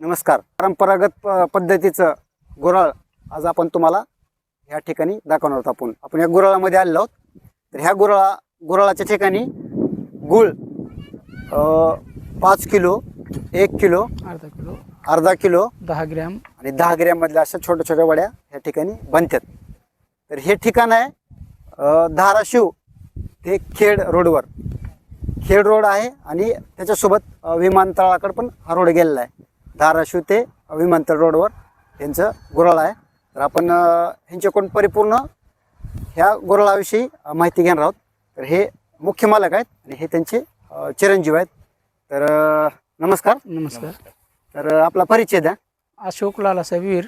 नमस्कार. परंपरागत पद्धतीचं गुऱ्हाळ आज आपण तुम्हाला ह्या ठिकाणी दाखवणार आहोत. आपण या गुऱ्हाळामध्ये आलेलो आहोत. तर ह्या गुऱ्हाळाच्या ठिकाणी गुळ 5 किलो, 1 किलो, अर्धा किलो, 10 ग्रॅम आणि 10 ग्रॅम मधल्या अशा छोट्या छोट्या वड्या ह्या ठिकाणी बनतात. तर हे ठिकाण आहे धाराशिव ते खेड रोडवर. खेड रोड आहे आणि त्याच्यासोबत विमानतळाकडे पण हा रोड गेलेला आहे. धाराशिव ते विमानतळ रोडवर त्यांचं गुऱ्हाळ आहे. तर आपण ह्यांच्याकडून परिपूर्ण ह्या गुऱ्हाळाविषयी माहिती घेणार आहोत. तर हे मुख्य मालक आहेत आणि हे त्यांचे चिरंजीव आहेत. तर नमस्कार. नमस्कार. तर आपला परिचय द्या. अशोक लालासाहेब वीर,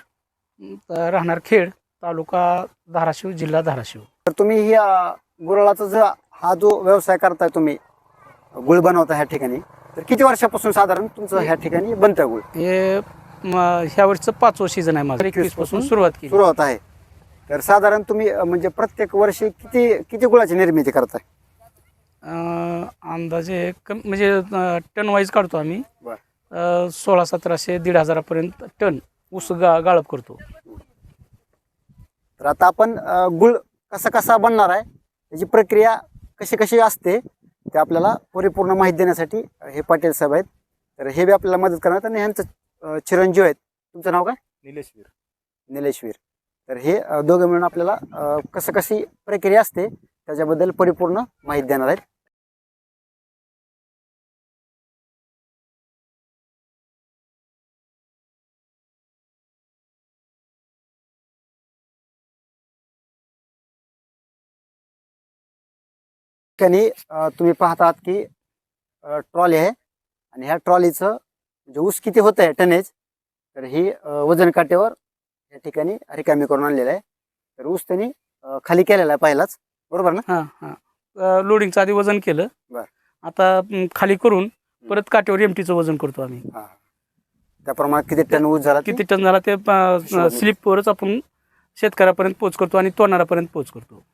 राहणार खेड, तालुका धाराशिव, जिल्हा धाराशिव. तर तुम्ही ह्या गुऱ्हाळाचा हा जो व्यवसाय करताय, तुम्ही गुळ बनवता ह्या ठिकाणी, तर किती वर्षापासून साधारण तुमचं ह्या ठिकाणी बनतं गुळ? हे ह्या वर्षीचं 5वं सीझन आहे माझं. 21 पासून सुरुवात आहे. तर साधारण तुम्ही म्हणजे प्रत्येक वर्षी किती गुळाची निर्मिती करताय? अंदाजे म्हणजे टन वाईज काढतो आम्ही. 1600-1700 1,500 टन ऊस गाळप करतो. तर आता आपण गुळ कसा बनणार आहे, त्याची प्रक्रिया कशी असते ते आपल्याला परिपूर्ण माहिती देण्यासाठी हे पाटील साहेब आहेत. तर हे बी आपल्याला मदत करणार. आणि ह्यांचं चिरंजीव आहेत. तुमचं नाव काय? निलेश वीर. तर हे दोघे मिळून आपल्याला कशी प्रक्रिया असते त्याच्याबद्दल परिपूर्ण माहिती देणार आहेत. ठिकाणी तुम्ही पाहतात की ट्रॉली आहे आणि ह्या ट्रॉलीचं म्हणजे ऊस किती होत आहे टनेज, तर ही वजन काट्यावर या ठिकाणी रिकामी करून आणलेलं आहे. तर ऊस त्यांनी खाली केलेला आहे पहिलाच, बरोबर ना? हां. लोडिंगचं आधी वजन केलं. आता खाली करून परत काट्यावर एमटीचं वजन करतो आम्ही. त्याप्रमाणे किती टन ऊस झाला, किती टन झाला ते स्लिपवरच आपण शेतकऱ्यापर्यंत पोच करतो आणि तोडणाऱ्यापर्यंत पोच करतो.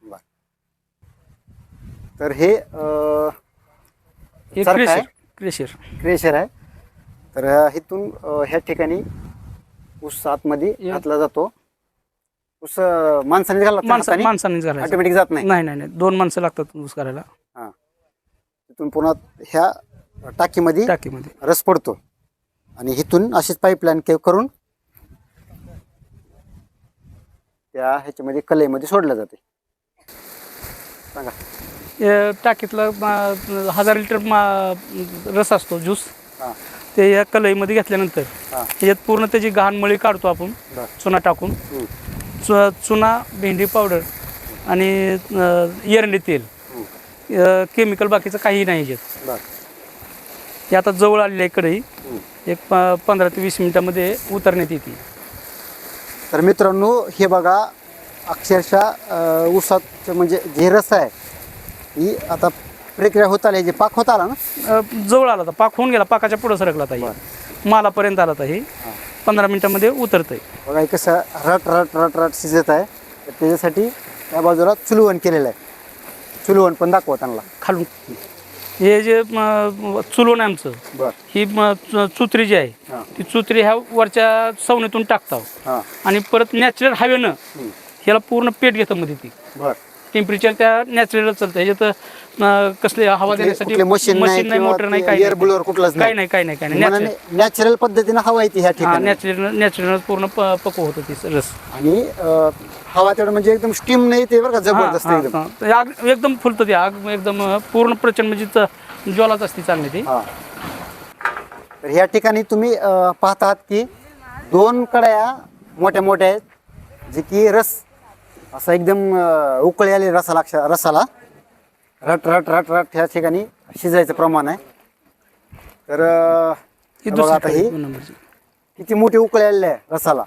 तर हे क्रेशर आहे. तर इथून ह्या ठिकाणी ऊस आतमध्ये घातला जातो. ऊस माणसाने घालला, ऑटोमॅटिक जात नाही. नाही 2 माणसं लागतात ऊस करायला. तिथून पुन्हा ह्या टाकीमध्ये रस पडतो आणि इथून अशीच पाईपलाईन करून त्या ह्याच्यामध्ये कलईमध्ये सोडलं जाते. सांगा. टाकीतला 1000 लिटर रस असतो, ज्यूस. ते या कलईमध्ये घेतल्यानंतर त्याच्यात पूर्ण त्याची घाण मळी काढतो आपण चुना टाकून. चुना, भेंडी पावडर आणि एरंडी तेल, केमिकल बाकीचं काही नाही ह्याच्यात. ते आता जवळ आलेली आहे कढई. एक 15 ते 20 मिनिटामध्ये उतरण्यात येते. तर मित्रांनो, हे बघा, अक्षरशः ऊसाचं म्हणजे जे रस आहे ही आता प्रक्रिया होत आली. जे पाक होत आला ना, जवळ आला, तर पाक होऊन गेला, पाकाच्या पुढं सरकला आता. मालापर्यंत आला तर हे 15 मिनिटामध्ये उतरतंय. बघा कसं रट रट रट रट शिजत आहे. तर त्याच्यासाठी त्या बाजूला चुलवण केलेलं आहे. चुलवण पण दाखवा त्यांना खालून. हे जे चुलवण आहे आमचं, ही चुत्री जी आहे ती चुत्री ह्या वरच्या सवनीतून टाकतात आणि परत नॅचरल हवेनं ह्याला पूर्ण पेट घेतं मध्ये. ती टेम्परेचर त्या नॅचरल चालतं. ह्याच्यात कसले हवा देण्यासाठी मशीन नाही, मोटर नाही, काही नाही. नॅचरल पद्धतीने हवा येते ह्या ठिकाणी. नॅचरल पूर्ण पक्व होतं ती रस. आणि हवा तेवढं म्हणजे एकदम स्टीम नाही ते, बरं का, जबरदस्त आग एकदम फुलतं. ती आग एकदम पूर्ण प्रचंड म्हणजे ज्वालाच असते चांगली ती. तर ह्या ठिकाणी तुम्ही पाहतात की 2 कढया मोठ्या मोठ्या आहेत, जे की रस असं एकदम उकळी आली रसाला रट रट रट रट ह्या ठिकाणी शिजायचं प्रमाण आहे. तर आता ही किती मोठी उकळी आलेली आहे रसाला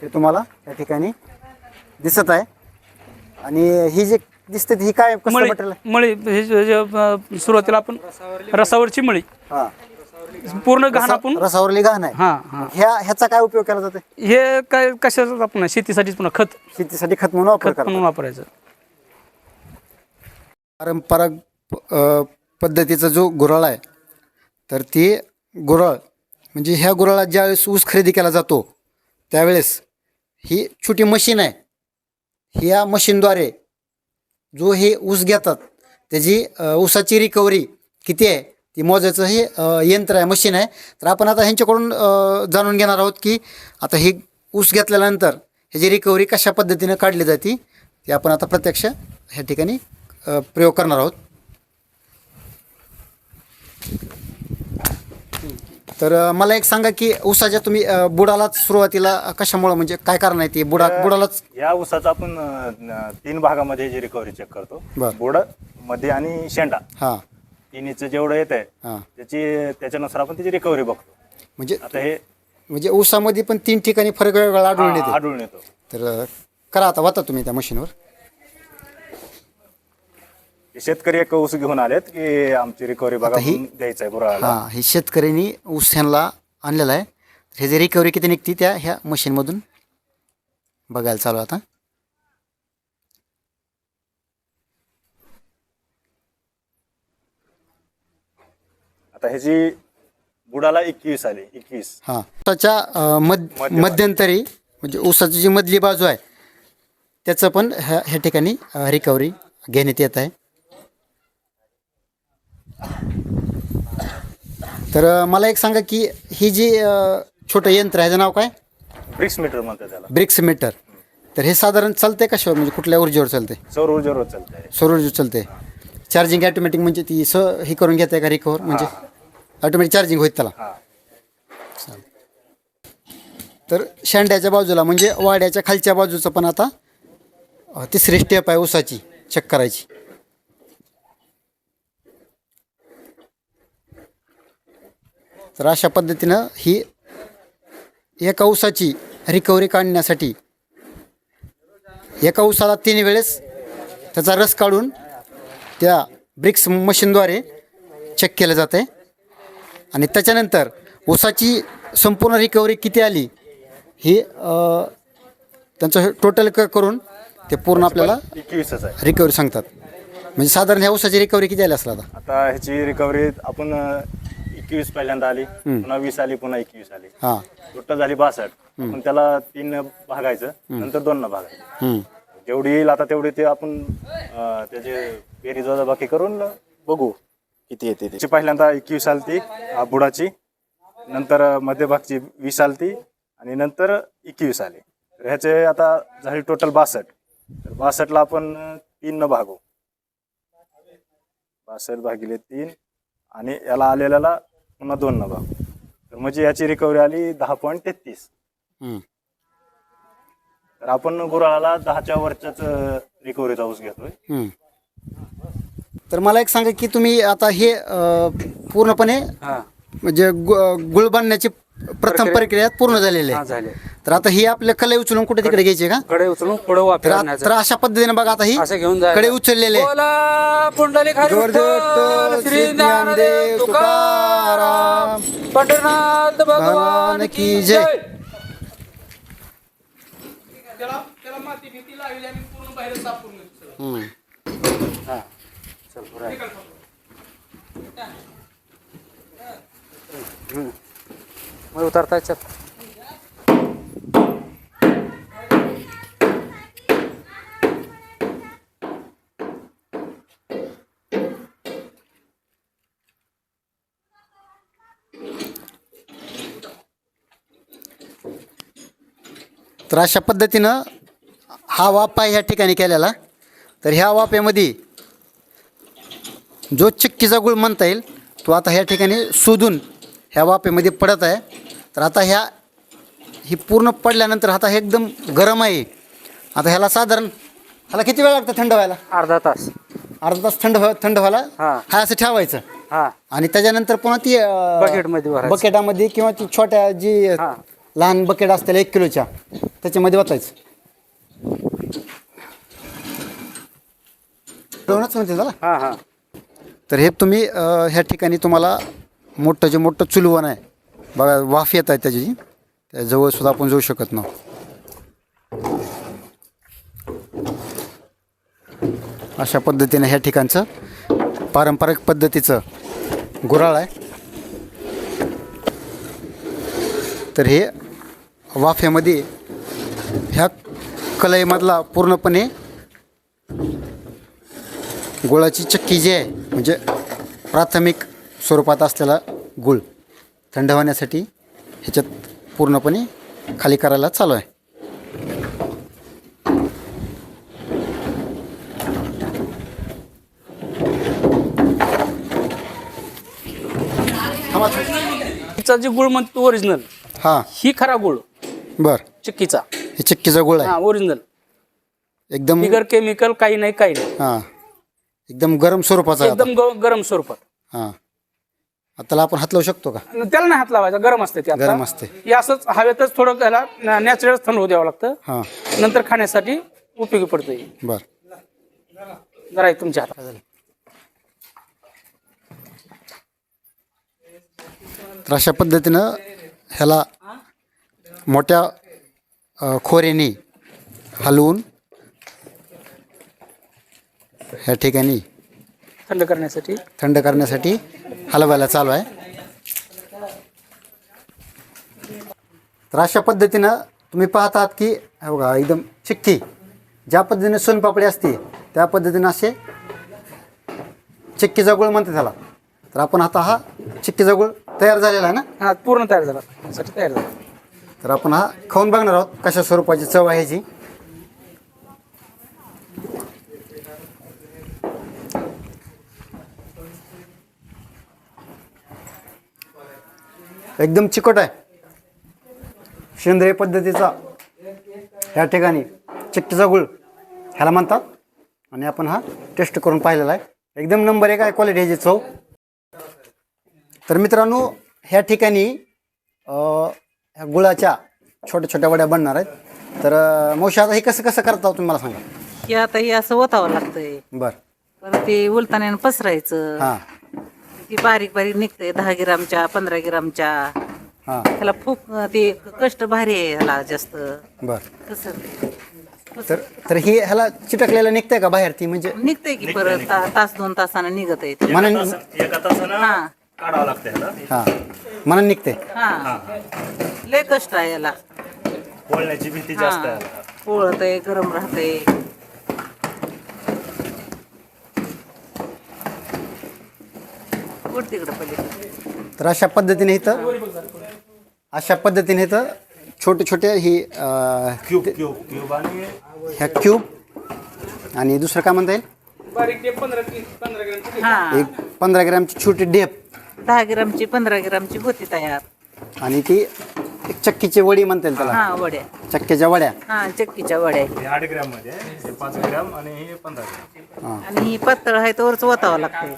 ते तुम्हाला या ठिकाणी दिसत आहे. आणि ही जे दिसते ही काय मळी, सुरुवातीला आपण रसावरची मळी, पूर्ण घाण आपण रसावरली घाण आहे. ह्याचा काय उपयोग केला जातो? हे काय कशाचं आपण शेतीसाठीच, पुन्हा शेतीसाठी खत म्हणून वापरायचं. परंपरागत पद्धतीचा जो गुऱ्हाळ आहे, तर ती गुऱ्हाळ म्हणजे ह्या गुराळात ज्यावेळेस ऊस खरेदी केला जातो त्यावेळेस ही छोटी मशीन आहे, ह्या मशीनद्वारे जो हे ऊस घेतात त्याची ऊसाची रिकव्हरी किती आहे ती मोजायचं हे यंत्र आहे, मशीन आहे. तर आपण आता ह्यांच्याकडून जाणून घेणार आहोत की आता हे ऊस घेतल्यानंतर ह्याची रिकव्हरी कशा पद्धतीनं काढली जाते ते आपण आता प्रत्यक्ष ह्या ठिकाणी प्रयोग करणार आहोत. तर मला एक सांगा की ऊसाच्या तुम्ही बुडालाच सुरुवातीला कशामुळं म्हणजे काय कारण आहे ते बुडालाच? या ऊसाचा आपण 3 भागामध्ये जी रिकव्हरी चेक करतो. बरं. बुड, मध्ये आणि शेंडा. हां तिन्हीचं जेवढं येत आहे हां त्याच्यानुसार आपण त्याची रिकव्हरी बघतो. म्हणजे आता हे म्हणजे ऊसामध्ये पण 3 ठिकाणी फरक वेगळा आढळून येते. आढळून येतो. तर करा आता वाचा तुम्ही त्या मशीनवर. शेतकरी एक ऊस घेऊन आलेत की आमची रिकव्हरी बघा ही- म्हणून द्यायचं आहे गुराळाला. हां हे शेतकऱ्यांनी ऊस ह्यांना आणलेला आहे. तर ह्याची रिकव्हरी किती निघते त्या ह्या मशीनमधून बघायला चालू आता. आता ह्याची बुडाला 21 आली. 21. हां ऊसाच्या मध्यंतरी म्हणजे ऊसाची जी मधली बाजू आहे त्याचं पण ह्या ठिकाणी रिकव्हरी घेण्यात येत आहे. तर मला एक सांगा की ही जी छोटं यंत्र आहे ह्याचं नाव काय? ब्रिक्स मीटर म्हणतात त्याला. Bricks metre. तर हे साधारण चालते कशावर म्हणजे कुठल्या ऊर्जेवर चालते? सौर ऊर्जेवर चालत आहे. सौर ऊर्जेवर चालते. चार्जिंग ऑटोमॅटिक म्हणजे ती हे करून घेते का रिकवर म्हणजे ऑटोमॅटिक चार्जिंग होईल त्याला? हा. तर शेंड्याच्या बाजूला म्हणजे वाड्याच्या खालच्या बाजूचं पण आता तिसरी स्टेप आहे ऊसाची चेक करायची. तर अशा पद्धतीनं ही एका ऊसाची रिकव्हरी काढण्यासाठी एका ऊसाला 3 वेळेस त्याचा रस काढून त्या ब्रिक्स मशीनद्वारे चेक केलं जातं आहे आणि त्याच्यानंतर ऊसाची संपूर्ण रिकव्हरी किती आली ही त्यांचं टोटल करून ते पूर्ण आपल्याला 21च आहे. रिकव्हरी सांगतात. म्हणजे साधारण ह्या ऊसाची रिकव्हरी किती आली असेल आता? आता ह्याची रिकव्हरी आपण 21 पहिल्यांदा आली, पुन्हा 20 आली, पुन्हा 21 आली. हां टोटल झाली 62. आपण त्याला 3 भागायचं, नंतर 2 भागायचं. जेवढी येईल आता तेवढी ते आपण त्याचे बेरीज वजाबाकी करून बघू किती येते. त्याची पहिल्यांदा 21 आलती बुडाची, नंतर मध्यभागची 20 आलती आणि नंतर 21 आली. तर ह्याचे आता झाली टोटल 62. तर 62ला आपण 3 न भागू. 62 भागिले 3 आणि याला आलेल्याला पुन्हा 2 न भागू. तर म्हणजे याची रिकव्हरी आली 10.33. तर आपण गुराळाला 10च्या वरच्याच रिकव्हरीचा ऊस घेतोय. तर मला एक सांगा की तुम्ही आता हे पूर्णपणे म्हणजे गुळ बांधण्याची प्रथम प्रक्रिया पूर्ण झालेली आहे. झाले. तर आता ही आपल्या कलई उचलून कुठे तिकडे घ्यायची का? कडे उचलून पुढे वापर तर अशा पद्धतीने बघा आता ही असं घेऊन जायचं. कडे उचललेले आहे. बोला पुंडलिक हरी विठ्ठल, श्री ज्ञानदेव तुकाराम, पंढरनाथ भगवान की जय. त्याला माती भीती लावली आणि पूर्ण बाहेर साफ करून घेतलं. हम्म. मग उतरता याच्यात. तर अशा पद्धतीनं हा वाफ आहे ह्या ठिकाणी केलेला. तर ह्या वाफेमध्ये जो चिक्कीचा गुळ म्हणता येईल तो आता ह्या ठिकाणी शोधून ह्या वाफेमध्ये पडत आहे. तर आता ही पूर्ण पडल्यानंतर आता हे एकदम गरम आहे. आता ह्याला साधारण ह्याला किती वेळ लागतं थंड व्हायला? अर्धा तास. अर्धा तास थंड व्हायला हां. हा असं ठेवायचं हा आणि त्याच्यानंतर पुन्हा ती बकेटमध्ये भरायचं. बकेटामध्ये किंवा ती छोट्या जी हां. लहान बकेट असतील 1 किलोच्या त्याच्यामध्ये ओतायचं. दोनच म्हणते त्याला. हा हा. तर हे तुम्ही ह्या ठिकाणी तुम्हाला मोठं चुलवण आहे बघा, वाफ येत आहे त्याची. त्याजवळ सुद्धा आपण जाऊ शकत नाही. अशा पद्धतीने ह्या ठिकाणचं पारंपरिक पद्धतीचं गुऱ्हाळ आहे. तर हे वाफेमध्ये ह्या कलईमधला पूर्णपणे गुळाची चक्की जी आहे म्हणजे प्राथमिक स्वरूपात असलेला गुळ थंड होण्यासाठी ह्याच्यात पूर्णपणे खाली करायला चालू आहे. तिचा जे गुळ म्हणतो ओरिजिनल, हां ही खरा गुळ बर, चिक्कीचा. हे चिक्कीचा गुळ आहे हा ओरिजिनल, एकदम. बिगर केमिकल, काही नाही काही नाही, हां एकदम गरम स्वरूपाचा आहे आता. एकदम गरम स्वरूपात. हां आता त्याला आपण हात लावू शकतो का? त्याला नाही हात लावायचा, गरम असते ते आता. गरम असते. हे असंच हवेतच थोडं त्याला नॅचरल थंड होऊ द्यावं लागतं, हां नंतर खाण्यासाठी उपयोगी पडतं हे. बर. जरा हे तुमच्या हातात. तर अशा पद्धतीनं ह्याला मोठ्या खोऱ्याने हलवून ह्या ठिकाणी थंड करण्यासाठी थंड करण्यासाठी हलवायला चालू आहे. तर अशा पद्धतीनं तुम्ही पाहतात की हे बघा एकदम चिक्की ज्या पद्धतीने सोनपापडी असते त्या पद्धतीनं असे चिक्कीचा गुळ म्हणते त्याला. तर आपण आता हा चिक्कीचा गुळ तयार झालेला आहे ना, हा पूर्ण तयार झाला, साठी तयार झाला. तर आपण हा खाऊन बघणार आहोत कशा स्वरूपाची चव आहे ह्याची. एकदम चिकट आहे, सेंद्रिय पद्धतीचा ह्या ठिकाणी चिक्कीचा गुळ ह्याला म्हणतात. आणि आपण हा टेस्ट करून पाहिलेला आहे, एकदम नंबर 1 आहे क्वालिटी ह्याची चव. तर मित्रांनो ह्या ठिकाणी ह्या गुळाच्या छोट्या छोट्या वड्या बनणार आहेत. तर मावशी आता हे कसं कसं करता तुम्ही मला सांगा. हे आता हे असं ओतावं लागतंय, बरं. परत ते उलताण्यानं पसरायचं. हां ती बारीक बारीक निघतंय 10 ग्रामच्या 15 ग्रामच्या. हां त्याला फूक ते कष्ट भारी आहे ह्याला जास्त. बरं. कसं तर तर ही ह्याला चिटकलेलं निघतंय का बाहेर ती म्हणजे निघतंय की परत तास 2 तासानं निघत आहे ते. म्हणून एका तासानं हा काढावं लागतं ह्याला. हां म्हणून निघते. हा लय कष्ट आहे याला. पोळण्याची भीती जास्त आहे. पोळत आहे, गरम राहतंय. उठ तिकडं पलीकडे. तर अशा पद्धतीने इथं छोटे छोटे ही क्यूब आणि ह्या क्यूब आणि दुसरं काय म्हणता येईल बारीक ते 15 ग्रॅम. हा एक 15 ग्रॅमची छोटी डेप 10 ग्रामची 15 ग्रामची होती तयार. आणि ती एक चक्कीची वडी म्हणता येईल त्याला, हा वड्या. चक्कीच्या वड्या. हा चक्कीच्या वड्या. हे 8 ग्रॅम मध्ये आहे, हे 5 ग्रॅम आणि हे 15 ग्रॅम. हां आणि ही पातळ आहे तोवरच ओतावं लागतंय,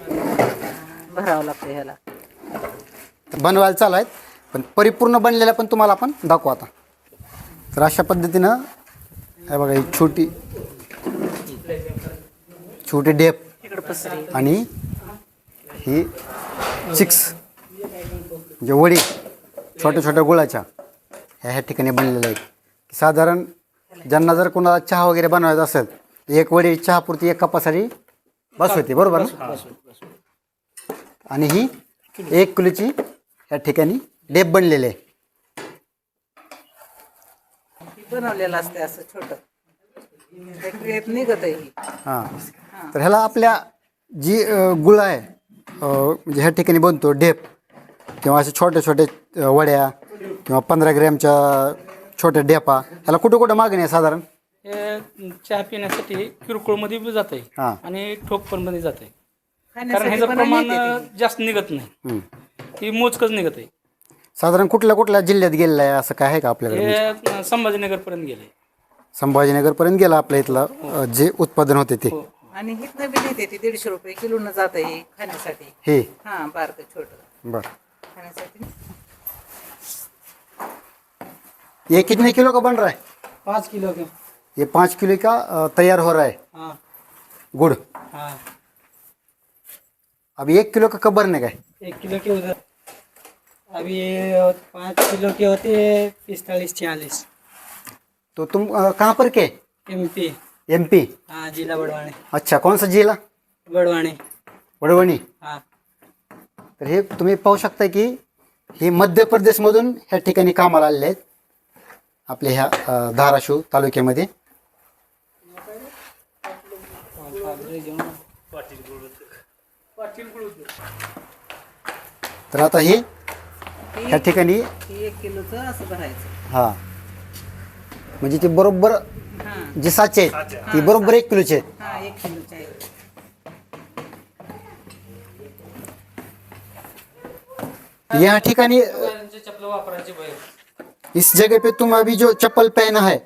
भरावं लागतंय ह्याला. तर बनवायला चालू आहेत, पण परिपूर्ण बनलेल्या पण तुम्हाला आपण दाखवू आता. तर अशा पद्धतीनं हे बघा ही छोटी डेप इकडं पसरी. आणि ही चिक्स म्हणजे वडी छोट्या छोट्या गुळाच्या ह्या ठिकाणी बनलेल्या आहेत. साधारण ज्यांना जर कोणाला चहा वगैरे बनवायचा असेल तर एक वडी चहापुरती 1 कपासाठी बस होते, बरोबर ना. आणि ही 1 किलोची या ठिकाणी डेप बनलेली आहे. बनवलेलं असते असं छोटं निघत आहे ही. हां तर ह्याला आपल्या जी गुळ आहे म्हणजे ह्या ठिकाणी बनतो डेप किंवा असे छोटे छोटे वड्या किंवा 15 ग्रॅमच्या छोट्या डेपा ह्याला कुठं कुठं मागणी आहे साधारण. हे चहा पिण्यासाठी किरकोळमध्ये बी जात आहे हां आणि ठोक पण मध्ये जात आहे, कारण खाण्यासाठी ह्याचं पण प्रमाण नेते ती. जास्त निघत नाही, ती मोजकच निघत आहे. साधारण कुठल्या कुठल्या जिल्ह्यात गेलेलं आहे असं काय आहे का आपल्याकडे. हे संभाजीनगर पर्यंत गेले. संभाजीनगरपर्यंत गेलं आपल्या इथलं जे उत्पादन होते ते. आणि हिथनं बी नेते ती 150 रुपये किलोनं जात आहे खाण्यासाठी. हे हा बारकं छोटं बरं. खाण्यासाठी. ये कितने किलो का बन रहा है. 5 किलो के. ये 5 किलो का तैयार हो रहा है हाँ गुड़. हाँ अब 1 किलो का कब भरने का है. 1 किलो के उधर अभी 5 किलो के होते हैं 45-46. तो तुम कहाँ पर के. MP. MP. हाँ जिला बड़वानी. अच्छा कौन सा जिल्हा. बड़वानी. वडवणी. हाँ तर हे तुम्ही पाहू शकता की हे मध्य प्रदेशमधून ह्या ठिकाणी कामाला आलेले आहेत आपल्या ह्या धाराशिव तालुक्यामध्ये. तर आता हे ह्या ठिकाणी 1 किलोचं असं भरायचं. हा म्हणजे ते बरोबर हां जे साचे आहेत ती बरोबर 1 किलोचे आहेत. हां 1 किलोचे आहे. यहाँ ठिकानी चप्पल वापरायची बाहेर. इस जगह पे तुम अभी जो चप्पल पहना है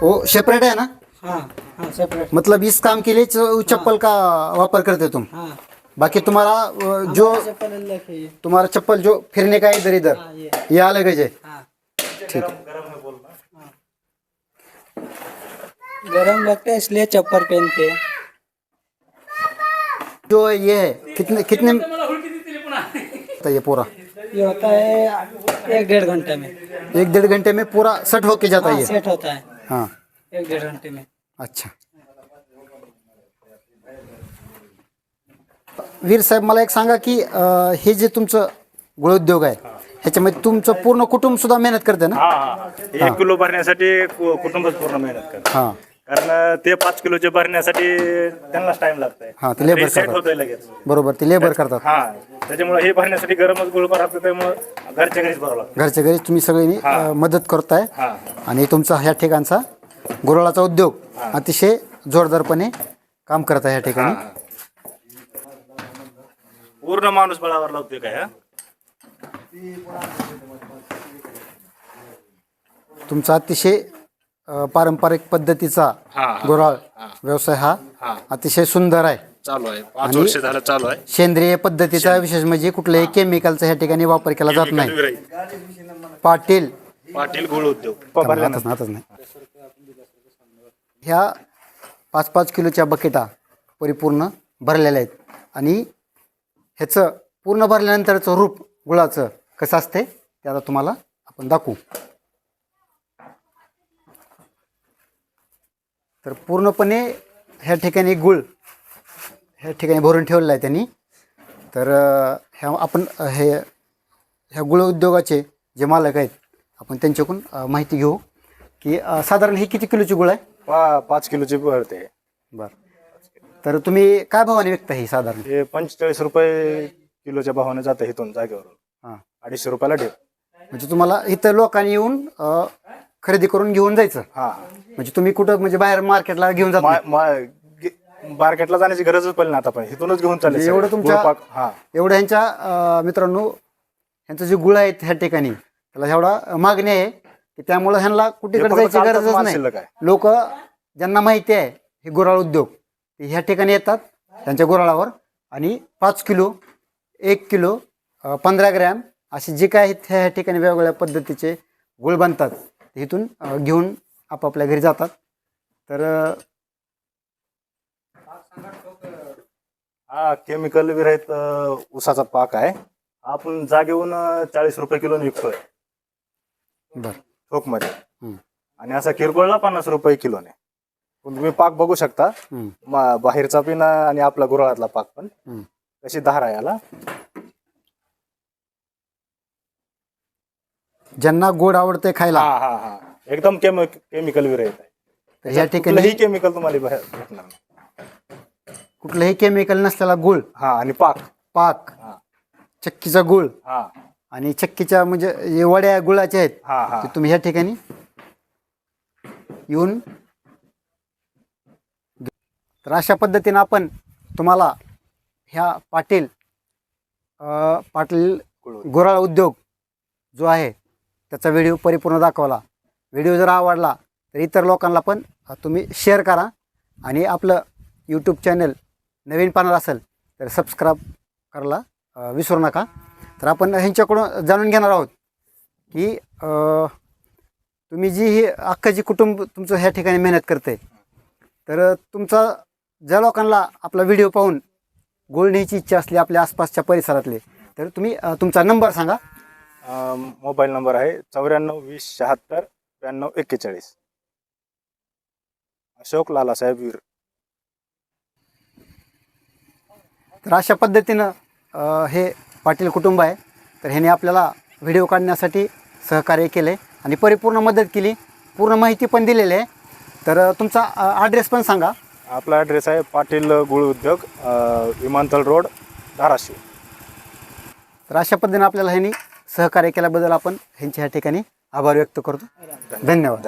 वो सेपरेट है ना, हां हां सेपरेट. मतलब इस काम के लिए चप्पल का वापर करते तुम. हां बाकी तुम्हारा जो चप्पल अलग है ये. तुम्हारा चप्पल जो फिरने का है इधर इधर हां ये. ये अलग है. हां ठीक है. गरम लगता है इसलिए चप्पल पहनते हैं. जो ये है कितने कितने तो ये पूरा ये होता है 1-1.5 घंटे में. 1-1.5 घंटे में पूरा सेट होके जाता है हाँ, ये. सेट होता है हाँ 1-1.5 घंटे में. अच्छा. वीर साहेब मला एक सांगा की हे जे तुमचं गुळ उद्योग आहे ह्याच्यामध्ये तुमचं पूर्ण कुटुंब सुद्धा मेहनत करते ना. हा हा 1 किलो भरण्यासाठी कुटुंबच पूर्ण मेहनत करत. हां कारण ते 5 किलोचे भरण्यासाठी त्यांनाच टाइम लागतंय. हा, ते labor सेट करतात. होतंय लगेच. बरोबर ते लेबर करतात. हा त्याच्यामुळे हे भरण्यासाठी गरमच गुळ भरावं त्यामुळे घरच्या घरीच भरावं लागतं. घरच्या घरी तुम्ही सगळ्यांनी मदत करताय हा आणि तुमचा ह्या ठिकाणचा गुराळाचा उद्योग अतिशय जोरदारपणे काम करत आहे ह्या ठिकाणी. पूर्ण माणूस बळावर लावतोय काय हा? तुमचा अतिशय पारंपरिक पद्धतीचा गुराळ व्यवसाय हा अतिशय सुंदर आहे. चालू आहे 5 वर्ष झालं चालू आहे. सेंद्रिय पद्धतीचा विशेष म्हणजे कुठल्याही केमिकलचा ह्या ठिकाणी वापर केला जात नाही. पाटील पाटील गुळ उद्योग आताच नाही. ह्या 5-5 किलोच्या बकेटा परिपूर्ण भरलेल्या आहेत आणि ह्याचं पूर्ण भरल्यानंतरचं रूप गुळाचं कसं असते ते आता तुम्हाला आपण दाखवू. तर पूर्णपणे ह्या ठिकाणी गुळ ह्या ठिकाणी भरून ठेवलेला आहे त्यांनी. तर ह्या आपण ह्या गुळ उद्योगाचे जे मालक आहेत आपण त्यांच्याकडून माहिती घेऊ की साधारण ही किती किलोची गुळ आहे. 5 किलोची भरते. बरं. तर तुम्ही काय भावाने विकता ही साधारण. हे 45 रुपये किलोच्या भावाने जातं इथून जागेवरून. हां 250 रुपयाला ठेव. म्हणजे तुम्हाला इथं लोकांनी येऊन खरेदी करून घेऊन जायचं. हा म्हणजे तुम्ही कुठं म्हणजे बाहेर मार्केटला घेऊन जात नाही. मार्केटला जाण्याची गरजच पडली ना आता पण इथूनच घेऊन चालले. एवढं तुमच्या एवढं ह्यांच्या मित्रांनो ह्यांचं जे गुळ आहेत ह्या ठिकाणी त्याला एवढा मागणी आहे की त्यामुळे ह्यांना कुठेकडे जायची गरजच नाही. लोक ज्यांना माहिती आहे हे गुराळ उद्योग ते ह्या ठिकाणी येतात त्यांच्या गुराळावर आणि 5 किलो 1 किलो 15 ग्रॅम असे जे काय ह्या ठिकाणी वेगवेगळ्या पद्धतीचे गुळ बनतात ते इथून घेऊन आपापल्या घरी जातात. तर हा केमिकल विरहित ऊसाचा पाक आहे. आपण जागेहून 40 रुपये किलो विकतोय बरं ठोक मध्ये. आणि असा किरकोळला 50 रुपये किलोने. तुम्ही पाक बघू शकता बाहेरचा पिन आणि आपला गुराळातला पाक पण कशी धार आहे याला. ज्यांना गोड आवडते खायला हा हा हा एकदम केमिकल विरहित आहे. तर ह्या ठिकाणी केमिकल तुम्हाला भेटणार नाही. कुठलंही केमिकल नसलेला गुळ हा आणि पाक पाक चक्कीचा गुळ हा आणि चक्कीच्या म्हणजे जे वड्या गुळाच्या आहेत हा हा ते तुम्ही ह्या ठिकाणी येऊन. तर अशा पद्धतीनं आपण तुम्हाला ह्या पाटील गुराळ उद्योग जो आहे त्याचा व्हिडिओ परिपूर्ण दाखवला. व्हिडिओ जर आवडला तर इतर लोकांना पण तुम्ही शेअर करा आणि आपलं यूट्यूब चॅनल नवीन पाहणार असेल तर सबस्क्राईब करायला विसरू नका. तर आपण ह्यांच्याकडून जाणून घेणार आहोत की तुम्ही जी ही अख्खं जी कुटुंब तुमचं ह्या ठिकाणी मेहनत करते तर तुमचा ज्या लोकांना आपला व्हिडिओ पाहून गुळ न्यायची इच्छा असली आपल्या आसपासच्या परिसरातले तर तुम्ही तुमचा नंबर सांगा. मोबाईल नंबर आहे 94 20 76 92 41. अशोक लालासाहेब वीर. तर अशा पद्धतीनं हे पाटील कुटुंब आहे. तर ह्याने आपल्याला व्हिडिओ काढण्यासाठी सहकार्य केलं आहे आणि परिपूर्ण मदत केली, पूर्ण माहिती पण दिलेली आहे. तर तुमचा ॲड्रेस पण सांगा. आपला ॲड्रेस आहे पाटील गुळ उद्योग, विमानतळ रोड, धाराशिव. तर अशा पद्धतीने आपल्याला ह्यांनी सहकार्य केल्याबद्दल आपण ह्यांच्या ह्या ठिकाणी आभार व्यक्त करतो. धन्यवाद.